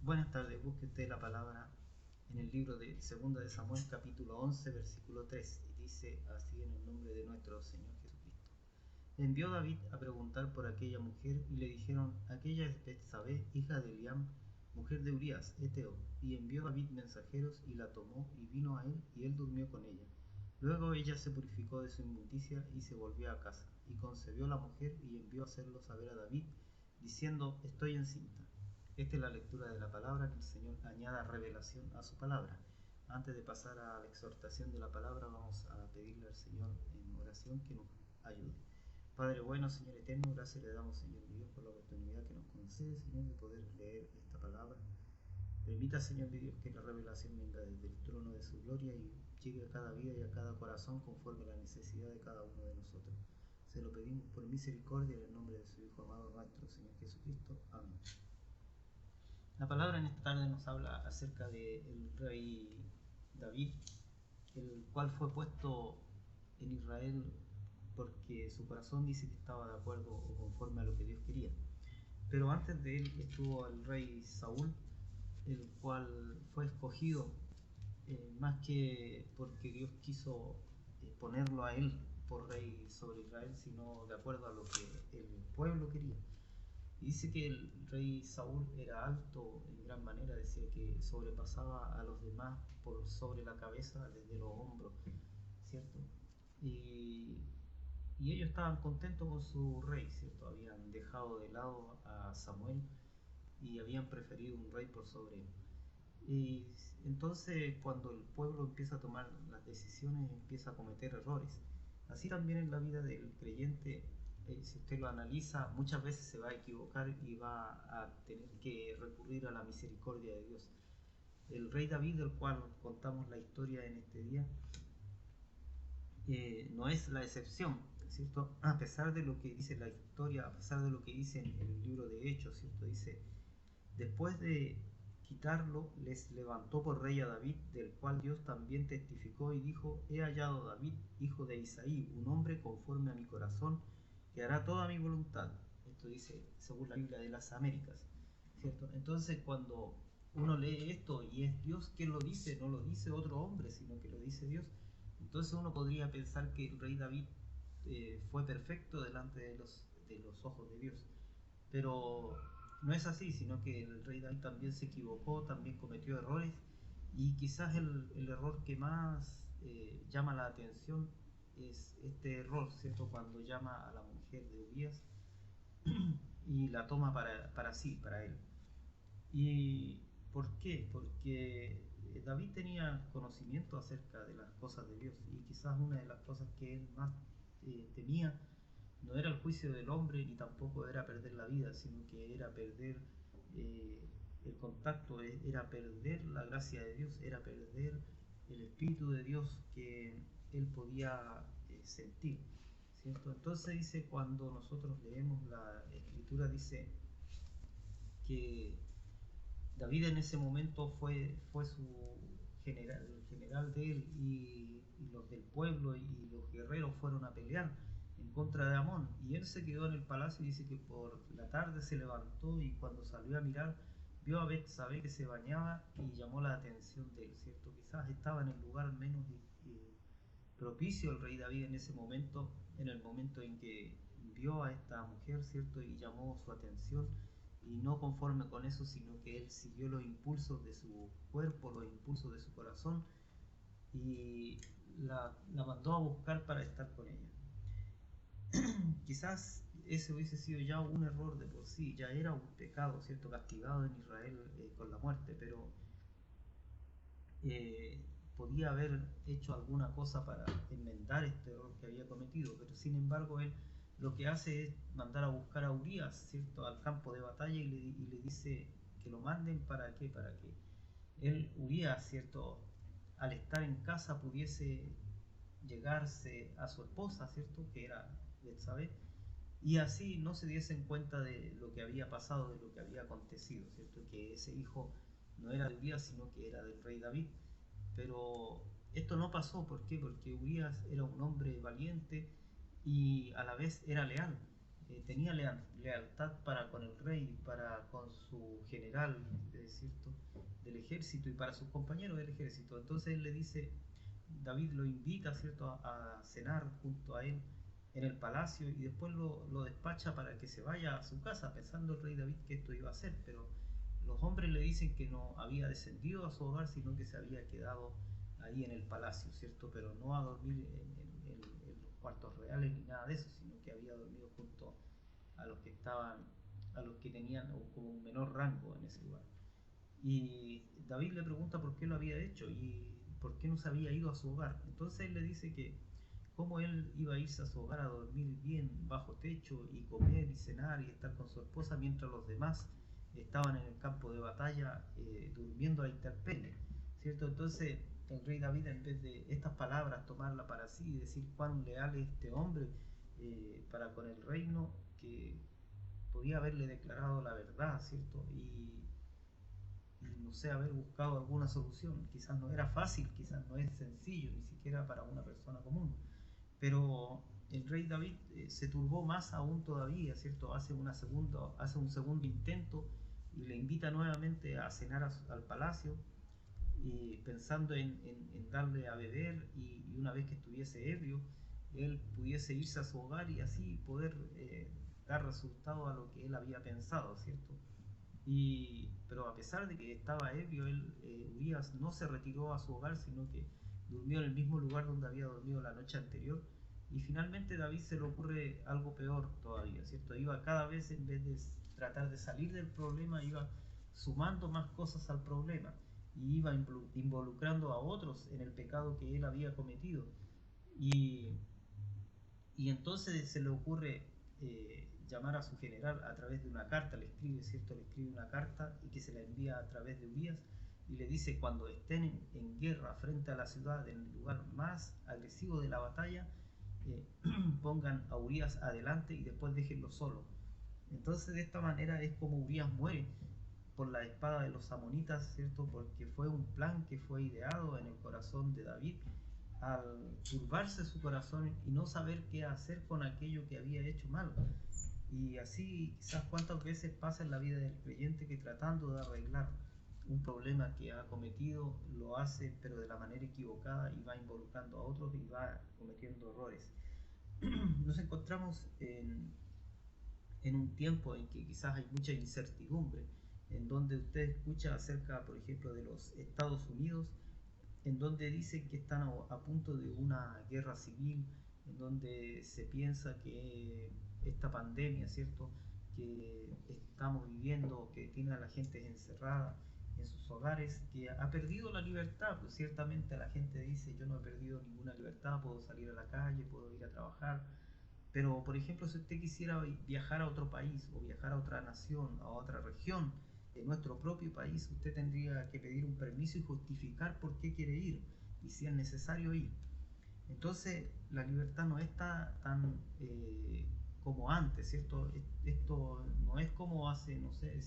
Buenas tardes, busque usted la palabra en el libro de 2 de Samuel, capítulo 11, versículo 3, y dice así en el nombre de nuestro Señor Jesucristo. Envió David a preguntar por aquella mujer, y le dijeron: aquella es Betsabé, hija de Eliam, mujer de Urías, Eteo. Y envió David mensajeros, y la tomó, y vino a él, y él durmió con ella. Luego ella se purificó de su inmundicia, y se volvió a casa, y concebió la mujer, y envió a hacerlo saber a David, diciendo: estoy encinta. Esta es la lectura de la palabra. Que el Señor añada revelación a su palabra. Antes de pasar a la exhortación de la palabra, vamos a pedirle al Señor en oración que nos ayude. Padre bueno, Señor eterno, gracias le damos, Señor Dios, por la oportunidad que nos concede, Señor, de poder leer esta palabra. Permita, Señor Dios, que la revelación venga desde el trono de su gloria y llegue a cada vida y a cada corazón conforme a la necesidad de cada uno de nosotros. Se lo pedimos por misericordia en el nombre de su Hijo amado, nuestro Señor Jesucristo. Amén. La palabra en esta tarde nos habla acerca del rey David, el cual fue puesto en Israel porque su corazón dice que estaba de acuerdo o conforme a lo que Dios quería. Pero antes de él estuvo el rey Saúl, el cual fue escogido más que porque Dios quiso ponerlo a él por rey sobre Israel, sino de acuerdo a lo que el pueblo quería. Y dice que el rey Saúl era alto en gran manera, decía que sobrepasaba a los demás por sobre la cabeza, desde los hombros, ¿cierto? Y ellos estaban contentos con su rey, ¿cierto? Habían dejado de lado a Samuel y habían preferido un rey por sobre él. Y entonces cuando el pueblo empieza a tomar las decisiones, empieza a cometer errores. Así también en la vida del creyente, si usted lo analiza, muchas veces se va a equivocar y va a tener que recurrir a la misericordia de Dios. El rey David, del cual contamos la historia en este día, no es la excepción, ¿cierto? A pesar de lo que dice la historia, a pesar de lo que dice en el libro de Hechos, ¿cierto? Dice: después de quitarlo, les levantó por rey a David, del cual Dios también testificó y dijo: he hallado a David, hijo de Isaí, un hombre conforme a mi corazón, que hará toda mi voluntad. Esto dice según la Biblia de las Américas, ¿cierto? Entonces cuando uno lee esto y es Dios quien lo dice, no lo dice otro hombre, sino que lo dice Dios, entonces uno podría pensar que el rey David fue perfecto delante de los ojos de Dios. Pero no es así, sino que el rey David también se equivocó, también cometió errores, y quizás el error que más llama la atención es este error, ¿cierto? Cuando llama a la mujer de Urías y la toma para sí, para él. ¿Y por qué? Porque David tenía conocimiento acerca de las cosas de Dios, y quizás una de las cosas que él más temía no era el juicio del hombre, ni tampoco era perder la vida, sino que era perder el contacto, era perder la gracia de Dios, era perder el Espíritu de Dios que él podía sentir, ¿cierto? Entonces dice, cuando nosotros leemos la Escritura, dice que David en ese momento fue su general, el general de él, y los del pueblo y los guerreros fueron a pelear en contra de Amón, y él se quedó en el palacio. Y dice que por la tarde se levantó, y cuando salió a mirar vio a Betsabé que se bañaba, y llamó la atención de él, ¿cierto? Quizás estaba en el lugar menos propicio el rey David en ese momento, en el momento en que vio a esta mujer, ¿cierto? Y llamó su atención, y no conforme con eso, sino que él siguió los impulsos de su cuerpo, los impulsos de su corazón, y la mandó a buscar para estar con ella. Quizás ese hubiese sido ya un error de por sí, ya era un pecado, ¿cierto? Castigado en Israel con la muerte, pero podía haber hecho alguna cosa para enmendar este error que había cometido, pero sin embargo él lo que hace es mandar a buscar a Urías, ¿cierto?, al campo de batalla, y le dice que lo manden. ¿Para qué? Para que él, Urías, ¿cierto?, al estar en casa pudiese llegarse a su esposa, ¿cierto?, que era Betsabé, y así no se diesen cuenta de lo que había pasado, de lo que había acontecido, ¿cierto?, que ese hijo no era de Urías, sino que era del rey David. Pero esto no pasó. ¿Por qué? Porque Urías era un hombre valiente y a la vez era leal. Tenía lealtad para con el rey, para con su general, ¿cierto?, del ejército y para sus compañeros del ejército. Entonces él le dice, David lo invita, ¿cierto?, a cenar junto a él en el palacio, y después lo despacha para que se vaya a su casa, pensando el rey David que esto iba a hacer, pero los hombres le dicen que no había descendido a su hogar, sino que se había quedado ahí en el palacio, ¿cierto?, pero no a dormir en los cuartos reales ni nada de eso, sino que había dormido junto a los que estaban, a los que tenían como un menor rango en ese lugar. Y David le pregunta por qué lo había hecho y por qué no se había ido a su hogar. Entonces él le dice que cómo él iba a irse a su hogar a dormir bien bajo techo y comer y cenar y estar con su esposa mientras los demás estaban en el campo de batalla durmiendo a la intemperie, ¿cierto? Entonces el rey David, en vez de estas palabras tomarla para sí y decir cuán leal es este hombre para con el reino, que podía haberle declarado la verdad, ¿cierto? Y no sé, haber buscado alguna solución. Quizás no era fácil, quizás no es sencillo, ni siquiera para una persona común. Pero el rey David se turbó más aún todavía, ¿cierto? Hace un segundo intento y le invita nuevamente a cenar al palacio, pensando en darle a beber, y una vez que estuviese ebrio, él pudiese irse a su hogar y así poder dar resultado a lo que él había pensado, ¿cierto? Pero a pesar de que estaba ebrio, Urías no se retiró a su hogar, sino que durmió en el mismo lugar donde había dormido la noche anterior. Y finalmente David se le ocurre algo peor todavía, ¿cierto? Iba cada vez, en vez de tratar de salir del problema, iba sumando más cosas al problema y iba involucrando a otros en el pecado que él había cometido. Y, y entonces se le ocurre llamar a su general a través de una carta, le escribe, ¿cierto? Le escribe una carta y que se la envía a través de Urías, y le dice: cuando estén en guerra frente a la ciudad, en el lugar más agresivo de la batalla, pongan a Urías adelante y después déjenlo solo. Entonces de esta manera es como Urías muere por la espada de los amonitas, ¿cierto? Porque fue un plan que fue ideado en el corazón de David al turbarse su corazón y no saber qué hacer con aquello que había hecho mal. Y así quizás cuántas veces pasa en la vida del creyente, que tratando de arreglar un problema que ha cometido, lo hace pero de la manera equivocada y va involucrando a otros y va cometiendo errores. Nos encontramos en un tiempo en que quizás hay mucha incertidumbre, en donde usted escucha acerca, por ejemplo, de los Estados Unidos, en donde dicen que están a punto de una guerra civil, en donde se piensa que esta pandemia, ¿cierto?, que estamos viviendo, que tiene a la gente encerrada en sus hogares, que ha perdido la libertad. Pues ciertamente la gente dice: yo no he perdido ninguna libertad, puedo salir a la calle, puedo ir a trabajar. Pero, por ejemplo, si usted quisiera viajar a otro país o viajar a otra nación, a otra región de nuestro propio país, usted tendría que pedir un permiso y justificar por qué quiere ir y si es necesario ir. Entonces, la libertad no está tan como antes, ¿cierto? Esto no es como hace, no sé,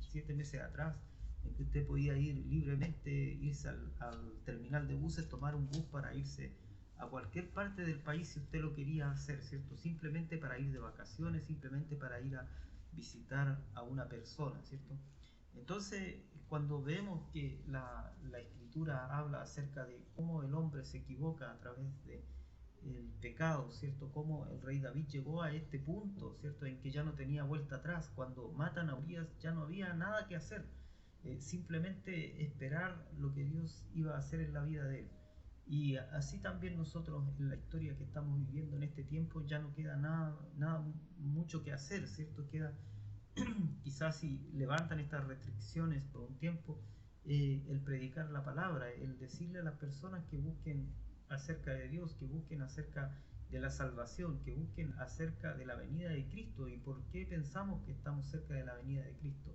7 meses atrás, en que usted podía ir libremente, irse al terminal de buses, tomar un bus para irse a cualquier parte del país si usted lo quería hacer, ¿cierto? Simplemente para ir de vacaciones, simplemente para ir a visitar a una persona, ¿cierto? Entonces, cuando vemos que la escritura habla acerca de cómo el hombre se equivoca a través del pecado, ¿cierto? Cómo el rey David llegó a este punto, ¿cierto?, en que ya no tenía vuelta atrás. Cuando matan a Urías ya no había nada que hacer, simplemente esperar lo que Dios iba a hacer en la vida de él. Y así también nosotros, en la historia que estamos viviendo en este tiempo, ya no queda nada mucho que hacer, ¿cierto? Queda quizás, si levantan estas restricciones por un tiempo, el predicar la palabra, el decirle a las personas que busquen acerca de Dios, que busquen acerca de la salvación, que busquen acerca de la venida de Cristo y por qué pensamos que estamos cerca de la venida de Cristo.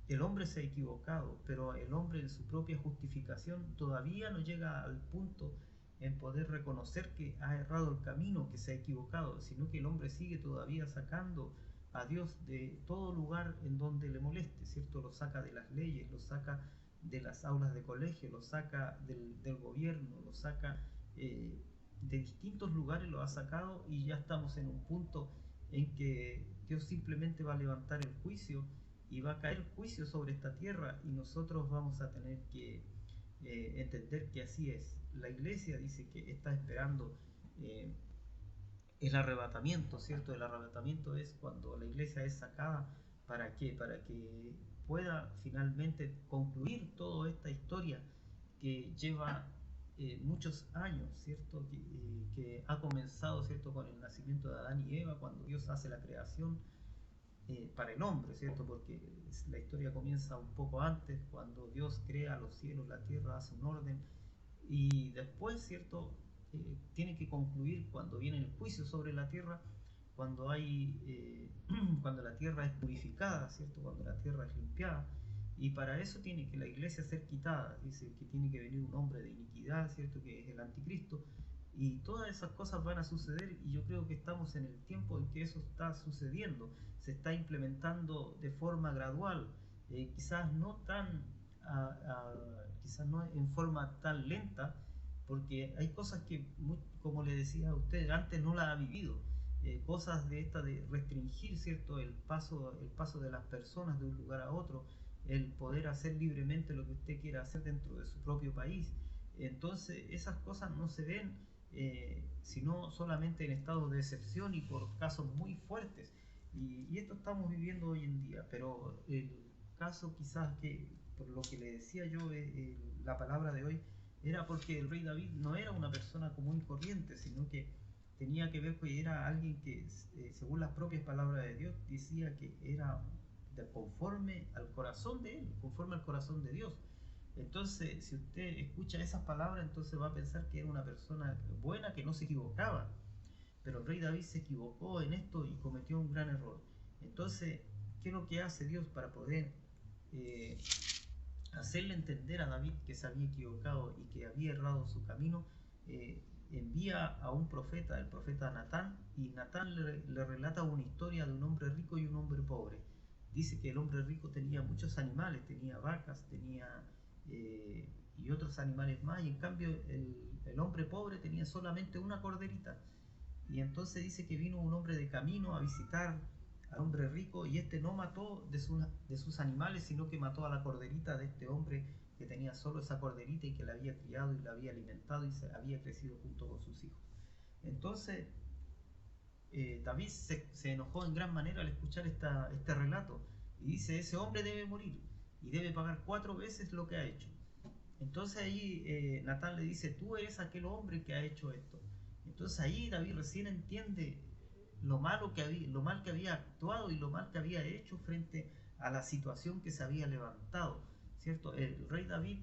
El hombre se ha equivocado, pero el hombre, en su propia justificación, todavía no llega al punto en poder reconocer que ha errado el camino, que se ha equivocado, sino que el hombre sigue todavía sacando a Dios de todo lugar en donde le moleste, ¿cierto? Lo saca de las leyes, lo saca de las aulas de colegio, lo saca del gobierno, lo saca de distintos lugares, lo ha sacado, y ya estamos en un punto en que Dios simplemente va a levantar el juicio y va a caer juicio sobre esta tierra y nosotros vamos a tener que entender que así es. La iglesia dice que está esperando el arrebatamiento, ¿cierto? El arrebatamiento es cuando la iglesia es sacada. ¿Para qué? Para que pueda finalmente concluir toda esta historia que lleva muchos años, ¿cierto? Que ha comenzado, ¿cierto? Con el nacimiento de Adán y Eva, cuando Dios hace la creación para el hombre, ¿cierto? Porque la historia comienza un poco antes, cuando Dios crea los cielos, la tierra, hace un orden, y después, ¿cierto? Tiene que concluir cuando viene el juicio sobre la tierra, cuando cuando la tierra es purificada, ¿cierto? Cuando la tierra es limpiada, y para eso tiene que la iglesia ser quitada. Dice que tiene que venir un hombre de iniquidad, ¿cierto? Que es el anticristo, y todas esas cosas van a suceder, y yo creo que estamos en el tiempo en que eso está sucediendo, se está implementando de forma gradual, quizás no quizás no en forma tan lenta, porque hay cosas que, como le decía a usted, antes no la ha vivido, cosas de esta de restringir, ¿cierto? El paso de las personas de un lugar a otro, el poder hacer libremente lo que usted quiera hacer dentro de su propio país. Entonces esas cosas no se ven sino solamente en estados de excepción y por casos muy fuertes. Y esto estamos viviendo hoy en día, pero el caso quizás que, por lo que le decía yo, la palabra de hoy, era porque el rey David no era una persona común y corriente, sino que tenía que ver que era alguien que, según las propias palabras de Dios, decía que era conforme al corazón de él, conforme al corazón de Dios. Entonces, si usted escucha esas palabras, entonces va a pensar que era una persona buena, que no se equivocaba. Pero el rey David se equivocó en esto y cometió un gran error. Entonces, ¿qué es lo que hace Dios para poder eh, hacerle entender a David que se había equivocado y que había errado su camino? Envía a un profeta, el profeta Natán, y Natán le relata una historia de un hombre rico y un hombre pobre. Dice que el hombre rico tenía muchos animales, tenía vacas, tenía y otros animales más, y en cambio el hombre pobre tenía solamente una corderita. Y entonces dice que vino un hombre de camino a visitar al hombre rico, y este no mató de sus animales, sino que mató a la corderita de este hombre que tenía solo esa corderita y que la había criado y la había alimentado y se había crecido junto con sus hijos. Entonces David se enojó en gran manera al escuchar este relato, y dice: ese hombre debe morir y debe pagar 4 veces lo que ha hecho. Entonces ahí Natán le dice: tú eres aquel hombre que ha hecho esto. Entonces ahí David recién entiende lo mal que había actuado y lo mal que había hecho frente a la situación que se había levantado, ¿cierto? El rey David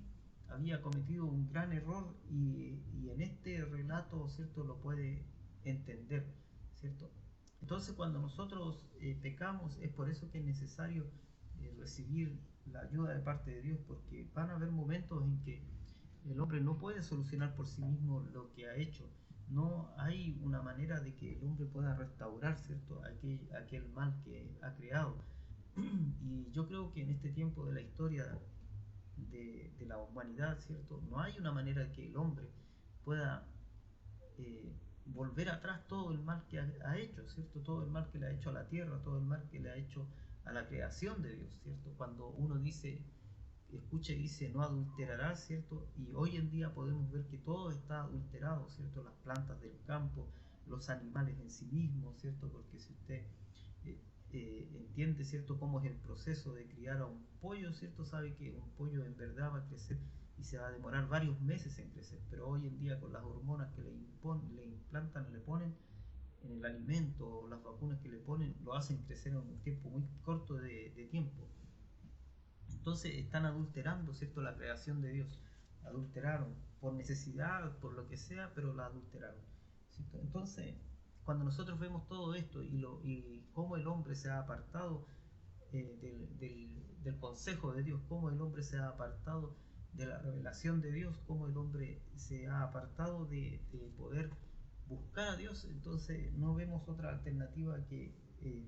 había cometido un gran error, y en este relato, ¿cierto?, lo puede entender, ¿cierto? Entonces cuando nosotros pecamos, es por eso que es necesario recibir la ayuda de parte de Dios, porque van a haber momentos en que el hombre no puede solucionar por sí mismo lo que ha hecho. No hay una manera de que el hombre pueda restaurar, ¿cierto?, aquel mal que ha creado. Y yo creo que en este tiempo de la historia de la humanidad, ¿cierto?, no hay una manera de que el hombre pueda volver atrás todo el mal que ha hecho, ¿cierto? Todo el mal que le ha hecho a la tierra, todo el mal que le ha hecho a la creación de Dios, ¿cierto? Cuando uno escucha y dice no adulterarás, ¿cierto? Y hoy en día podemos ver que todo está adulterado, ¿cierto? Las plantas del campo, los animales en sí mismos, ¿cierto? Porque si usted entiende, ¿cierto?, cómo es el proceso de criar a un pollo, ¿cierto?, sabe que un pollo en verdad va a crecer y se va a demorar varios meses en crecer, pero hoy en día con las hormonas que le implantan, le ponen en el alimento, o las vacunas que le ponen, lo hacen crecer en un tiempo muy corto de tiempo. Entonces están adulterando, ¿cierto?, la creación de Dios. Adulteraron por necesidad, por lo que sea, pero la adulteraron, ¿cierto? Entonces, cuando nosotros vemos todo esto y cómo el hombre se ha apartado del consejo de Dios, cómo el hombre se ha apartado de la revelación de Dios, cómo el hombre se ha apartado de poder buscar a Dios, entonces no vemos otra alternativa que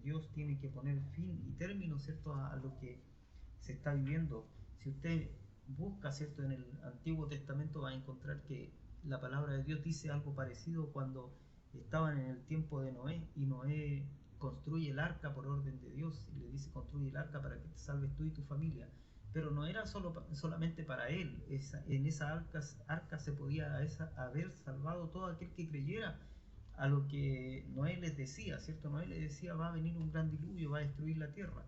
Dios tiene que poner fin y término, ¿cierto?, a lo que se está viviendo. Si usted busca, ¿cierto?, en el Antiguo Testamento, va a encontrar que la palabra de Dios dice algo parecido cuando estaban en el tiempo de Noé, y Noé construye el arca por orden de Dios, y le dice, construye el arca para que te salves tú y tu familia. Pero no era solamente para él, en esa arca se podía haber salvado todo aquel que creyera a lo que Noé les decía, ¿cierto? Noé les decía, va a venir un gran diluvio, va a destruir la tierra.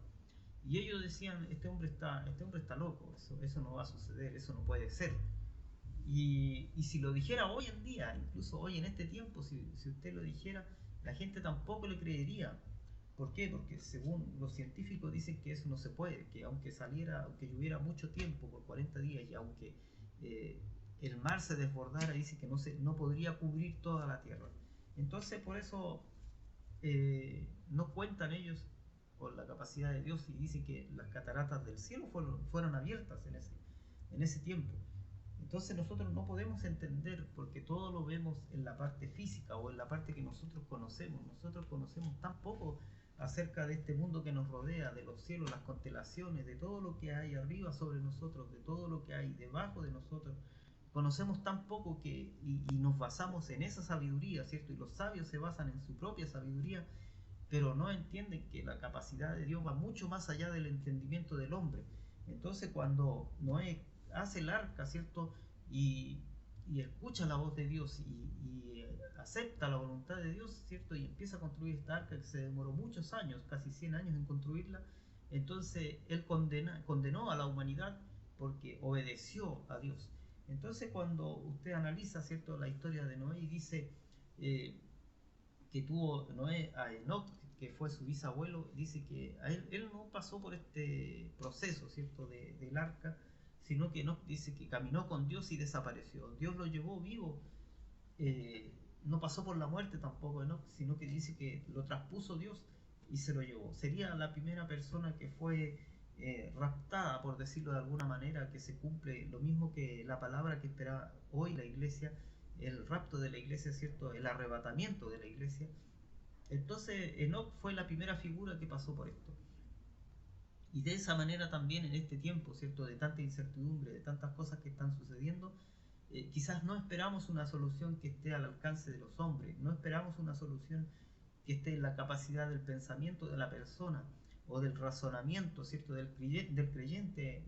Y ellos decían, este hombre está loco, eso no va a suceder, eso no puede ser. Y si lo dijera hoy en día, incluso hoy en este tiempo, si usted lo dijera, la gente tampoco le creería. ¿Por qué? Porque según los científicos dicen que eso no se puede, que aunque lloviera mucho tiempo, por 40 días, y aunque el mar se desbordara, dice que no podría cubrir toda la tierra. Entonces por eso no cuentan ellos con la capacidad de Dios, y dicen que las cataratas del cielo fueron abiertas en ese tiempo. Entonces nosotros no podemos entender, porque todo lo vemos en la parte física o en la parte que nosotros conocemos. Nosotros conocemos tan poco acerca de este mundo que nos rodea, de los cielos, las constelaciones, de todo lo que hay arriba sobre nosotros, de todo lo que hay debajo de nosotros. Conocemos tan poco y nos basamos en esa sabiduría, ¿cierto? Y los sabios se basan en su propia sabiduría, pero no entienden que la capacidad de Dios va mucho más allá del entendimiento del hombre. Entonces cuando Noé hace el arca, ¿cierto? Y escucha la voz de Dios y acepta la voluntad de Dios, ¿cierto? Y empieza a construir esta arca que se demoró muchos años, casi 100 años en construirla. Entonces él condenó a la humanidad porque obedeció a Dios. Entonces cuando usted analiza, ¿cierto?, la historia de Noé y dice que tuvo Noé a Enoch, que fue su bisabuelo, dice que él no pasó por este proceso, ¿cierto?, del arca, sino que Enoch dice que caminó con Dios y desapareció. Dios lo llevó vivo, no pasó por la muerte tampoco Enoch, sino que dice que lo traspuso Dios y se lo llevó. Sería la primera persona que fue raptada, por decirlo de alguna manera, que se cumple lo mismo que la palabra que espera hoy la iglesia, el rapto de la iglesia, ¿cierto?, el arrebatamiento de la iglesia. Entonces Enoch fue la primera figura que pasó por esto. Y de esa manera también en este tiempo, ¿cierto?, de tanta incertidumbre, de tantas cosas que están sucediendo, quizás no esperamos una solución que esté al alcance de los hombres, no esperamos una solución que esté en la capacidad del pensamiento de la persona o del razonamiento, ¿cierto?, del creyente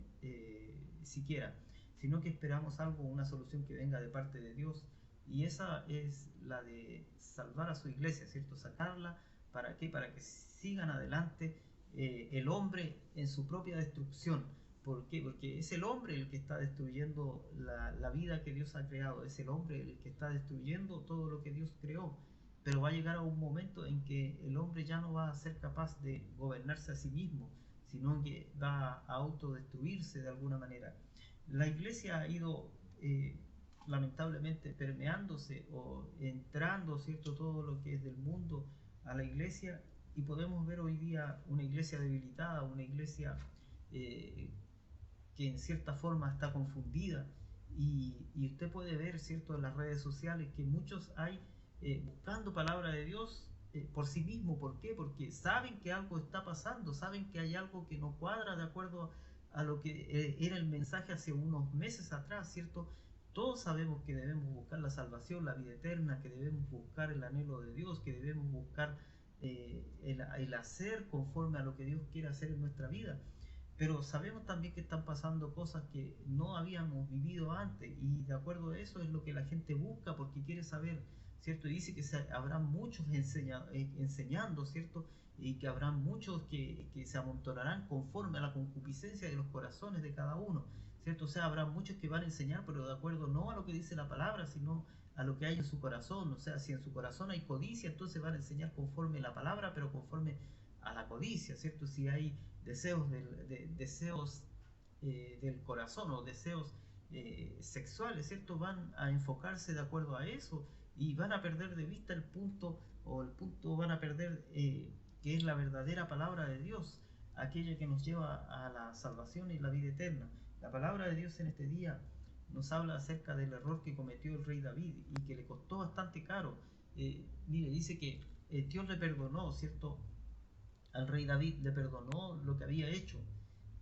siquiera, sino que esperamos una solución que venga de parte de Dios, y esa es la de salvar a su iglesia, ¿cierto?, sacarla. ¿Para qué? Para que sigan adelante el hombre en su propia destrucción. ¿Por qué? Porque es el hombre el que está destruyendo la vida que Dios ha creado, es el hombre el que está destruyendo todo lo que Dios creó. Pero va a llegar a un momento en que el hombre ya no va a ser capaz de gobernarse a sí mismo, sino que va a autodestruirse de alguna manera. La iglesia ha ido lamentablemente permeándose o entrando, ¿cierto?, todo lo que es del mundo a la iglesia, y podemos ver hoy día una iglesia debilitada, una iglesia que en cierta forma está confundida, y usted puede ver, ¿cierto?, en las redes sociales que muchos hay buscando palabra de Dios por sí mismo. ¿Por qué? Porque saben que algo está pasando, saben que hay algo que no cuadra de acuerdo a lo que era el mensaje hace unos meses atrás, ¿cierto? Todos sabemos que debemos buscar la salvación, la vida eterna, que debemos buscar el anhelo de Dios, que debemos buscar el hacer conforme a lo que Dios quiere hacer en nuestra vida. Pero sabemos también que están pasando cosas que no habíamos vivido antes, y de acuerdo a eso es lo que la gente busca, porque quiere saber, ¿cierto? Y dice que habrá muchos enseñando, ¿cierto? Y que habrá muchos que se amontonarán conforme a la concupiscencia de los corazones de cada uno, ¿cierto? O sea, habrá muchos que van a enseñar, pero de acuerdo no a lo que dice la palabra, sino a lo que hay en su corazón. O sea, si en su corazón hay codicia, entonces van a enseñar conforme a la palabra, pero conforme a la codicia, ¿cierto? Si hay deseos del corazón o deseos sexuales, ¿cierto?, van a enfocarse de acuerdo a eso, y van a perder de vista el punto van a perder que es la verdadera palabra de Dios, aquella que nos lleva a la salvación y la vida eterna. La palabra de Dios en este día nos habla acerca del error que cometió el rey David y que le costó bastante caro. Mire, dice que Dios le perdonó, ¿cierto?, al rey David le perdonó lo que había hecho,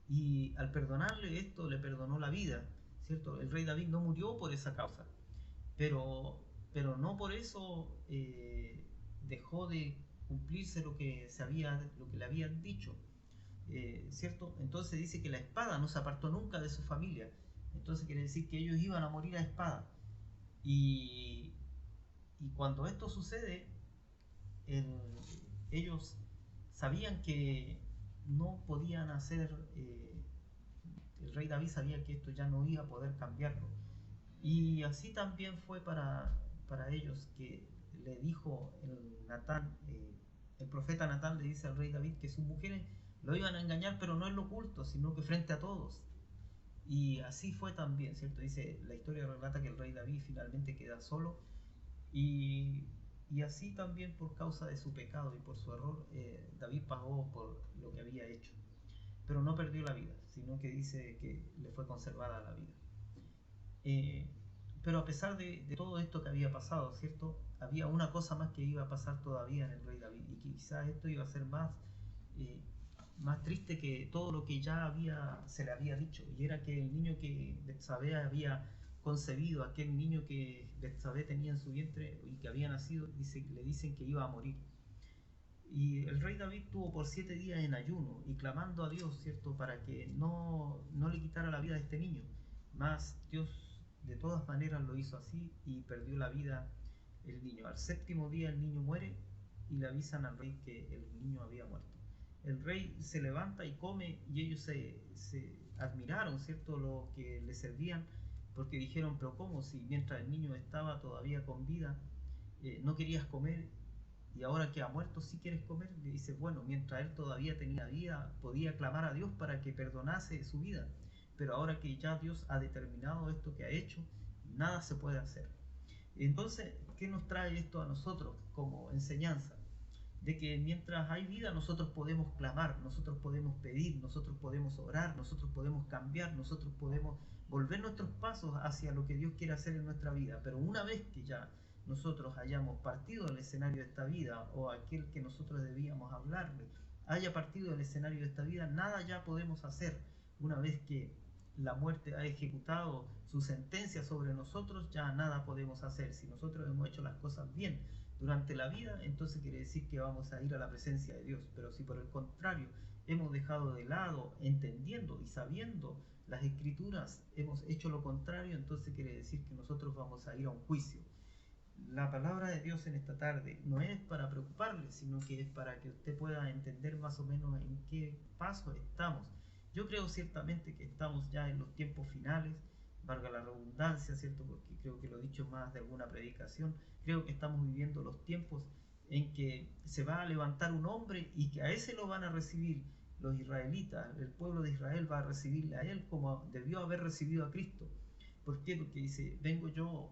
y al perdonarle esto le perdonó la vida, ¿cierto? El rey David no murió por esa causa, pero no por eso dejó de cumplirse lo que le habían dicho, ¿cierto? Entonces dice que la espada no se apartó nunca de su familia. Entonces quiere decir que ellos iban a morir a espada. Y, y cuando esto sucede, ellos sabían que no podían hacer, el rey David sabía que esto ya no iba a poder cambiarlo. Y así también fue para ellos, que le dijo el profeta Natán le dice al rey David que sus mujeres lo iban a engañar, pero no en lo oculto, sino que frente a todos. Y así fue también, ¿cierto? Dice, la historia relata que el rey David finalmente queda solo y, y así también por causa de su pecado y por su error, David pagó por lo que había hecho. Pero no perdió la vida, sino que dice que le fue conservada la vida. Eh, pero a pesar de todo esto que había pasado, ¿cierto? Había una cosa más que iba a pasar todavía en el rey David, y quizás esto iba a ser eh, más triste que todo lo que ya se le había dicho, y era que el niño que Betsabé había concebido, aquel niño que Betsabé tenía en su vientre y que había nacido, le dicen que iba a morir. Y el rey David tuvo por 7 días en ayuno y clamando a Dios, ¿cierto?, para que no le quitara la vida a este niño. Mas Dios de todas maneras lo hizo así y perdió la vida el niño. Al 7.º día el niño muere y le avisan al rey que el niño había muerto. El rey se levanta y come, y ellos se admiraron, ¿cierto?, lo que le servían, porque dijeron, pero ¿cómo? Si mientras el niño estaba todavía con vida, no querías comer, y ahora que ha muerto sí quieres comer. Le dice, bueno, mientras él todavía tenía vida, podía clamar a Dios para que perdonase su vida, pero ahora que ya Dios ha determinado esto que ha hecho, nada se puede hacer. Entonces, ¿qué nos trae esto a nosotros como enseñanza? De que mientras hay vida nosotros podemos clamar, nosotros podemos pedir, nosotros podemos orar, nosotros podemos cambiar, nosotros podemos volver nuestros pasos hacia lo que Dios quiere hacer en nuestra vida. Pero una vez que ya nosotros hayamos partido del escenario de esta vida, o aquel que nosotros debíamos hablarle haya partido del escenario de esta vida, nada ya podemos hacer. Una vez que la muerte ha ejecutado su sentencia sobre nosotros, ya nada podemos hacer. Si nosotros hemos hecho las cosas bien durante la vida, entonces quiere decir que vamos a ir a la presencia de Dios. Pero si por el contrario hemos dejado de lado, entendiendo y sabiendo las escrituras, hemos hecho lo contrario, entonces quiere decir que nosotros vamos a ir a un juicio. La palabra de Dios en esta tarde no es para preocuparle, sino que es para que usted pueda entender más o menos en qué paso estamos. Yo creo ciertamente que estamos ya en los tiempos finales, valga la redundancia, ¿cierto? Porque creo que lo he dicho más de alguna predicación. Creo que estamos viviendo los tiempos en que se va a levantar un hombre y que a ese lo van a recibir los israelitas. El pueblo de Israel va a recibirle a él como debió haber recibido a Cristo. ¿Por qué? Porque dice, vengo yo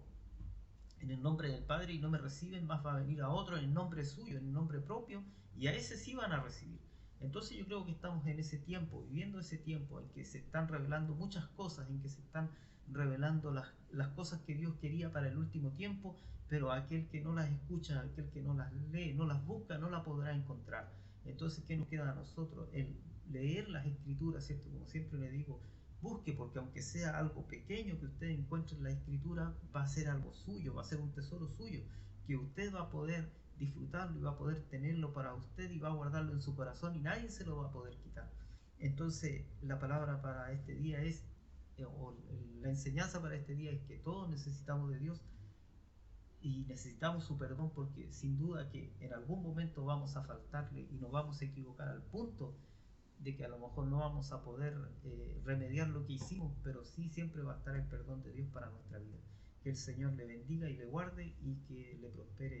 en el nombre del Padre y no me reciben, más va a venir a otro en el nombre suyo, en el nombre propio, y a ese sí van a recibir. Entonces yo creo que estamos en ese tiempo, viviendo ese tiempo en que se están revelando muchas cosas, en que se están revelando las cosas que Dios quería para el último tiempo, pero aquel que no las escucha, aquel que no las lee, no las busca, no la podrá encontrar. Entonces, ¿qué nos queda a nosotros? El leer las escrituras, ¿cierto? Como siempre le digo, busque, porque aunque sea algo pequeño que usted encuentre en la escritura, va a ser algo suyo, va a ser un tesoro suyo, que usted va a poder disfrutarlo y va a poder tenerlo para usted y va a guardarlo en su corazón y nadie se lo va a poder quitar. Entonces, la palabra para este día es, o la enseñanza para este día es que todos necesitamos de Dios y necesitamos su perdón, porque sin duda que en algún momento vamos a faltarle y nos vamos a equivocar al punto de que a lo mejor no vamos a poder remediar lo que hicimos, pero sí siempre va a estar el perdón de Dios para nuestra vida. Que el Señor le bendiga y le guarde y que le prospere